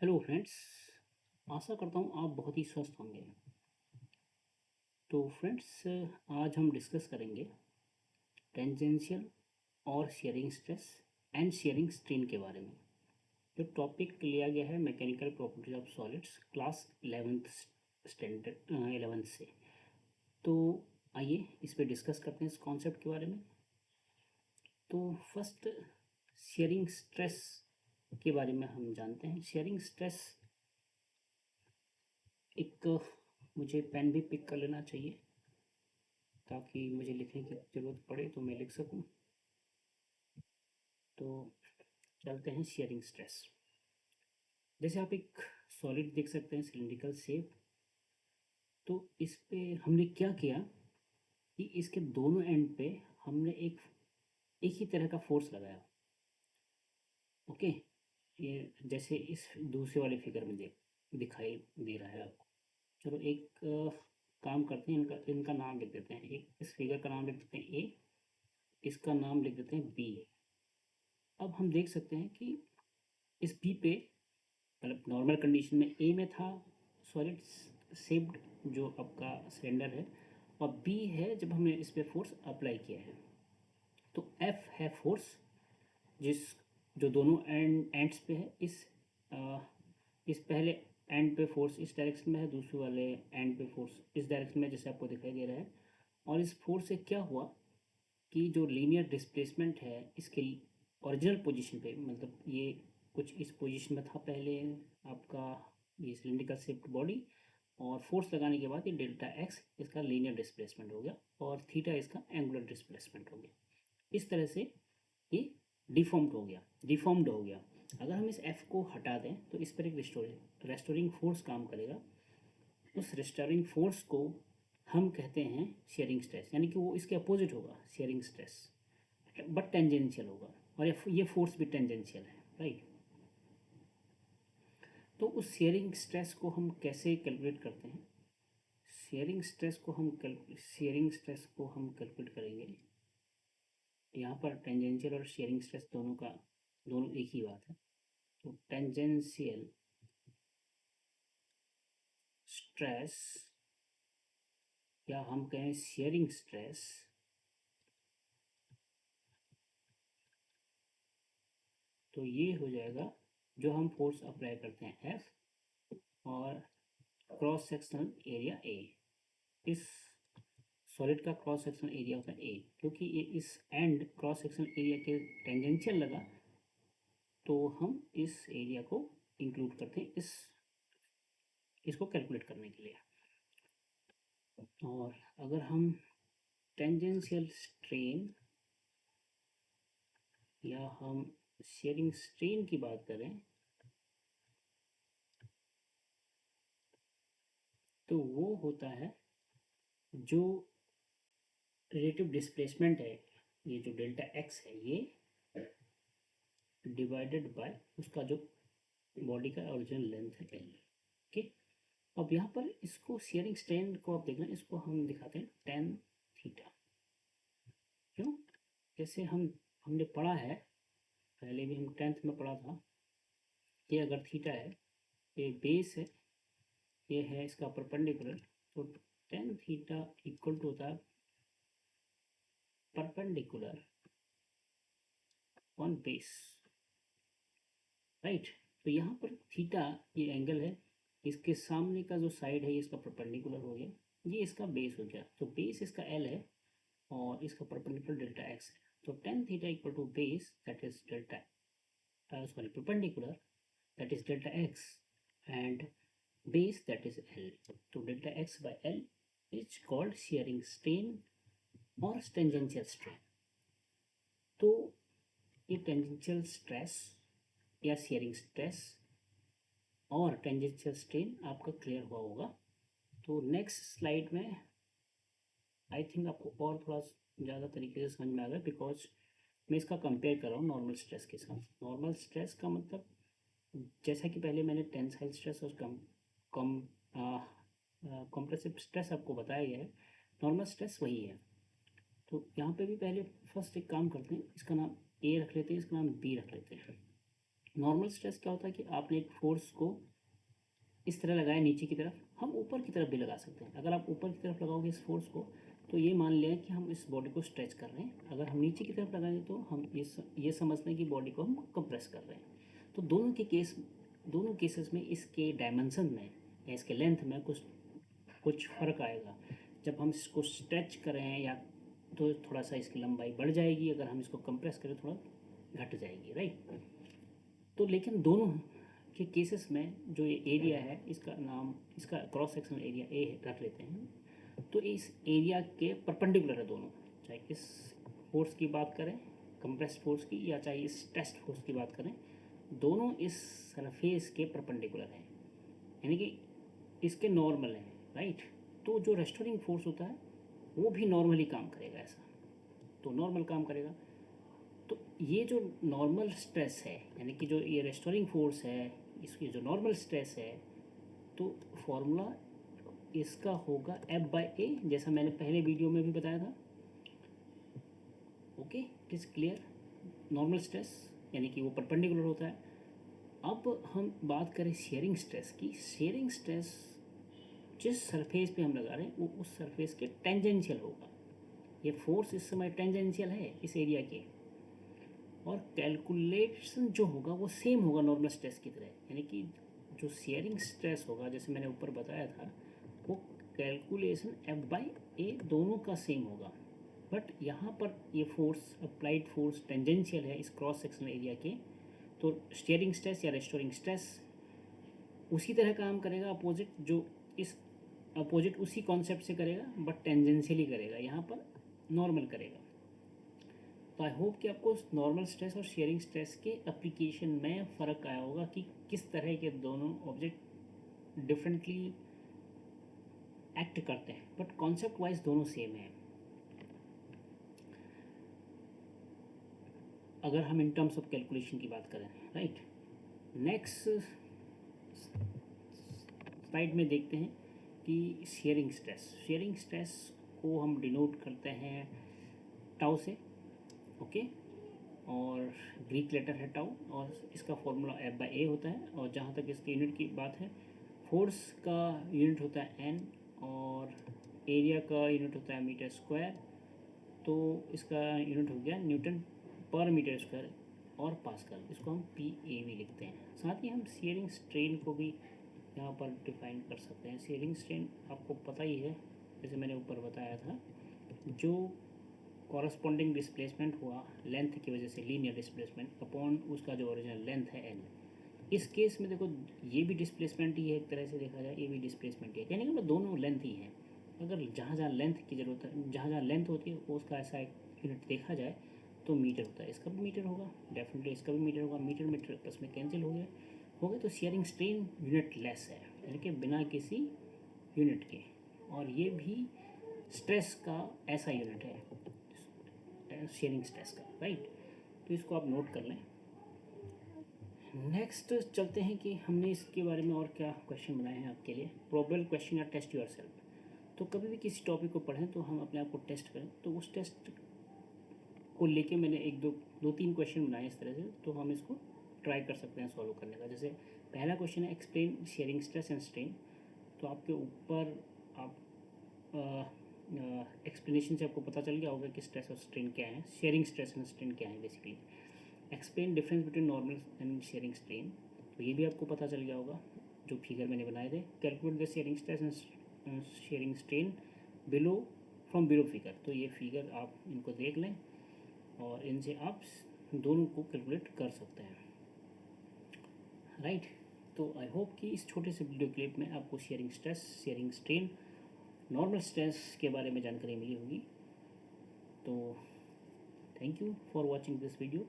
Hello friends. आशा करता हूँ आप बहुत ही स्वस्थ होंगे। तो फ्रेंड्स, आज हम डिस्कस करेंगे टेंजेंशियल और sharing stress and sharing strain के बारे में। जो टॉपिक लिया गया है mechanical properties of solids class 11th standard 11th से। तो आइए इस पे डिस्कस करते हैं इस कॉन्सेप्ट के बारे में। तो फर्स्ट, शेयरिंग स्ट्रेस के बारे में हम जानते हैं। शेयरिंग स्ट्रेस एक, मुझे पेन भी पिक कर लेना चाहिए ताकि मुझे लिखने की ज़रूरत पड़े तो मैं लिख सकूं। तो चलते हैं शेयरिंग स्ट्रेस। जैसे आप एक सॉलिड देख सकते हैं, सिलिंड्रिकल शेप। तो इस पे हमने क्या किया कि इसके दोनों एंड पे हमने एक एक ही तरह का फोर्स लगाया। ओके, ये जैसे इस दूसरे वाले फिगर में दिखाई दे रहा है आपको। चलो एक काम करते हैं, इनका इनका नाम लिख देते हैं। एक इस फिगर का नाम लिख देते हैं ए, इसका नाम लिख देते हैं बी। अब हम देख सकते हैं कि इस बी पे, मतलब नॉर्मल कंडीशन में ए में था सॉलिड शेप्ड जो आपका सिलेंडर है, और बी है जब हमने इस पे फोर्स अप्लाई किया है। तो एफ है फोर्स जिस जो दोनों एंड्स पे है। अ, इस पहले एंड पे फोर्स इस डायरेक्शन में है, दूसरे वाले एंड पे फोर्स इस डायरेक्शन में, जैसे आपको दिखाई दे रहा है। और इस फोर्स से क्या हुआ कि जो लीनियर डिस्प्लेसमेंट है इसके ओरिजिनल पोजीशन पे, मतलब ये कुछ इस पोजीशन में था पहले आपका ये सिलिंड्रिकल शेप्ड बॉडी, और फोर्स लगाने के बाद ये डेल्टा एक्स इसका लीनियर डिस्प्लेसमेंट हो गया और थीटा इसका एंगुलर डिस्प्लेसमेंट हो गया। इस तरह से ये डिफॉर्म्ड हो गया। अगर हम इस एफ को हटा दें तो इस पर एक रेस्टोरिंग फोर्स काम करेगा। उस रेस्टोरिंग फोर्स को हम कहते हैं शेयरिंग स्ट्रेस, यानी कि वो इसके अपोजिट होगा शेयरिंग स्ट्रेस, बट टेंजेंशियल होगा। और ये फोर्स भी टेंजेंशियल है, राइट। तो उस शेयरिंग स्ट्रेस को हम कैसे कैलकुलेट करते हैं? शेयरिंग स्ट्रेस को हम कैलकुलेट करेंगे। यहाँ पर टेंजेंशियल और शेयरिंग स्ट्रेस दोनों एक ही बात है। तो टेंजेंशियल स्ट्रेस या हम कहें शेयरिंग स्ट्रेस, तो ये हो जाएगा जो हम फोर्स अप्लाई करते हैं एफ, और क्रॉस सेक्शनल एरिया ए। इस सॉलिड का क्रॉस सेक्शनल एरिया होता है ए, क्योंकि ये इस एंड क्रॉस सेक्शनल एरिया के टेंजेंशियल लगा, तो हम इस एरिया को इंक्लूड करते हैं इसको कैलकुलेट करने के लिए। और अगर हम टेंजेंशियल स्ट्रेन या हम शेयरिंग स्ट्रेन की बात करें तो वो होता है जो रिलेटिव डिस्प्लेसमेंट है, ये जो डेल्टा एक्स है ये डिवाइडेड बाय उसका जो बॉडी का ओरिजिनल लेंथ है एल। ओके, अब यहाँ पर इसको शेयरिंग स्ट्रेन को आप देखना, इसको हम दिखाते हैं टेन थीटा। क्यों? जैसे हमने पढ़ा है, पहले भी हम 10th में पढ़ा था कि अगर थीटा है, ये बेस है, ये है इसका परपेंडिकुलर, तो टेन थीटा इक्वल टू होता है परपेंडिकुलर ऑन बेस, राइट। तो यहाँ पर थीटा ये एंगल है, इसके सामने का जो साइड है ये इसका परपेंडिकुलर हो गया, ये इसका बेस हो गया। तो बेस इसका एल है और इसका परपेंडिकुलर डेल्टा एक्स है। तो tan theta equal to base that is delta sorry perpendicular that is delta x and base that is L. तो delta x by L is called shearing strain or tangential strain. तो ये tangential stress या sharing stress और tangential strain आपका clear हुआ होगा। तो next slide में आई थिंक आपको और थोड़ा ज़्यादा तरीके से समझ में आ गया, बिकॉज मैं इसका कंपेयर कर रहा हूँ नॉर्मल स्ट्रेस के साथ। नॉर्मल स्ट्रेस का मतलब, जैसा कि पहले मैंने टेंसाइल स्ट्रेस और कम कॉम्प्रेसिव स्ट्रेस आपको बताया गया है, नॉर्मल स्ट्रेस वही है। तो यहाँ पे भी पहले फर्स्ट एक काम करते हैं, इसका नाम ए रख लेते हैं, इसका नाम बी रख लेते हैं। नॉर्मल स्ट्रेस क्या होता है कि आपने एक फोर्स को इस तरह लगाया नीचे की तरफ, हम ऊपर की तरफ भी लगा सकते हैं। अगर आप ऊपर की तरफ लगाओगे इस फोर्स को तो ये मान लें कि हम इस बॉडी को स्ट्रेच कर रहे हैं। अगर हम नीचे की तरफ लगाएंगे तो हम ये समझते हैं कि बॉडी को हम कंप्रेस कर रहे हैं। तो दोनों केसेस में इसके डायमेंशन में या इसके लेंथ में कुछ कुछ फ़र्क आएगा। जब हम इसको स्ट्रेच करें या तो थोड़ा सा इसकी लंबाई बढ़ जाएगी, अगर हम इसको कंप्रेस करें थोड़ा घट जाएगी, राइट। तो लेकिन दोनों के केसेस में जो ये एरिया है इसका नाम, इसका क्रॉस सेक्शनल एरिया ए रख लेते हैं। तो इस एरिया के परपेंडिकुलर है दोनों, चाहे इस फोर्स की बात करें कंप्रेस्ड फोर्स की या चाहे इस टेस्ट फोर्स की बात करें, दोनों इस सरफेस के परपेंडिकुलर हैं, यानी कि इसके नॉर्मल हैं, राइट। तो जो रेस्टोरिंग फोर्स होता है वो भी नॉर्मली काम करेगा, ऐसा तो नॉर्मल काम करेगा। तो ये जो नॉर्मल स्ट्रेस है, यानी कि जो ये रेस्टोरिंग फोर्स है, इसकी जो नॉर्मल स्ट्रेस है, तो फॉर्मूला इसका होगा F/A, जैसा मैंने पहले वीडियो में भी बताया था। Okay, it is clear. Normal stress यानी कि वो परपेंडिकुलर होता है। अब हम बात करें शेयरिंग स्ट्रेस की। शेयरिंग स्ट्रेस जिस सरफेस पे हम लगा रहे हैं वो उस सरफेस के टेंजेंशियल होगा। ये फोर्स इस समय टेंजेंशियल है इस एरिया के, और कैलकुलेशन जो होगा वो सेम होगा नॉर्मल स्ट्रेस की तरह, यानी कि जो शेयरिंग स्ट्रेस होगा जैसे मैंने ऊपर बताया था, वो कैलकुलेशन F/A दोनों का सेम होगा। बट यहाँ पर ये फोर्स अप्लाइड फोर्स टेंजेंशियल है इस क्रॉस सेक्शनल एरिया के, तो स्टीयरिंग स्ट्रेस या रेस्टोरिंग स्ट्रेस उसी तरह काम करेगा अपोजिट, जो इस अपोजिट उसी कॉन्सेप्ट से करेगा बट टेंजेंशियली करेगा, यहाँ पर नॉर्मल करेगा। तो आई होप कि आपको नॉर्मल स्ट्रेस और शेयरिंग स्ट्रेस के एप्लीकेशन में फ़र्क आया होगा कि किस तरह के दोनों ऑब्जेक्ट डिफरेंटली एक्ट करते हैं, बट कॉन्सेप्ट वाइज दोनों सेम है। अगर हम इन टर्म्स ऑफ कैलकुलेशन की बात करें, राइट। नेक्स्ट स्लाइड में देखते हैं कि शेयरिंग स्ट्रेस को हम डिनोट करते हैं टाउ से, ओके। और ग्रीक लेटर है टाउ, और इसका फॉर्मूला F/A होता है। और जहाँ तक इसके यूनिट की बात है, फोर्स का यूनिट होता है N और एरिया का यूनिट होता है मीटर स्क्वायर। तो इसका यूनिट हो गया न्यूटन पर मीटर स्क्वायर और पास्कल, इसको हम PAV लिखते हैं। साथ ही हम शेयरिंग स्ट्रेन को भी यहाँ पर डिफाइन कर सकते हैं। शेयरिंग स्ट्रेन आपको पता ही है, जैसे मैंने ऊपर बताया था, जो कॉरस्पॉन्डिंग डिस्प्लेसमेंट हुआ लेंथ की वजह से, लीनियर डिस्प्लेसमेंट अपॉन उसका जो ओरिजिनल लेंथ है L। इस केस में देखो ये भी डिस्प्लेसमेंट ही है, एक तरह से देखा जाए ये भी डिस्प्लेसमेंट ही है, यानी कि मतलब दोनों लेंथ ही हैं। अगर जहाँ जहाँ लेंथ की ज़रूरत है, जहाँ जहाँ लेंथ होती है उसका ऐसा एक यूनिट देखा जाए तो मीटर होता है। इसका भी मीटर होगा, डेफिनेटली इसका भी मीटर होगा। मीटर मीटर प्लस में कैंसिल हो गए तो शेयरिंग स्ट्रेन यूनिट लेस है, यानी कि बिना किसी यूनिट के। और ये भी स्ट्रेस का ऐसा यूनिट है, शेयरिंग स्ट्रेस का, राइट। तो इसको आप नोट कर लें। नेक्स्ट चलते हैं कि हमने इसके बारे में और क्या क्वेश्चन बनाए हैं आपके लिए। प्रोबेबल क्वेश्चन या टेस्ट योरसेल्फ। तो कभी भी किसी टॉपिक को पढ़ें तो हम अपने आप को टेस्ट करें, तो उस टेस्ट को लेके मैंने एक दो तीन क्वेश्चन बनाए इस तरह से, तो हम इसको ट्राई कर सकते हैं सॉल्व करने का। जैसे पहला क्वेश्चन है explain sharing stress and strain. तो आपके ऊपर आप एक्सप्लेनेशन से आपको पता चल गया होगा कि स्ट्रेस और स्ट्रेन क्या है, शेयरिंग स्ट्रेस एंड स्ट्रेन क्या है basically. Explain difference between normal and sharing strain, तो ये भी आपको पता चल गया होगा जो फिगर मैंने बनाए थे। Calculate the sharing stress and sharing strain below from below figure, तो ये फिगर आप इनको देख लें और इनसे आप दोनों को कैलकुलेट कर सकते हैं, राइट। तो आई होप कि इस छोटे से वीडियो क्लिप में आपको sharing stress, sharing strain, normal stress के बारे में जानकारी मिली होगी। तो thank you for watching this video.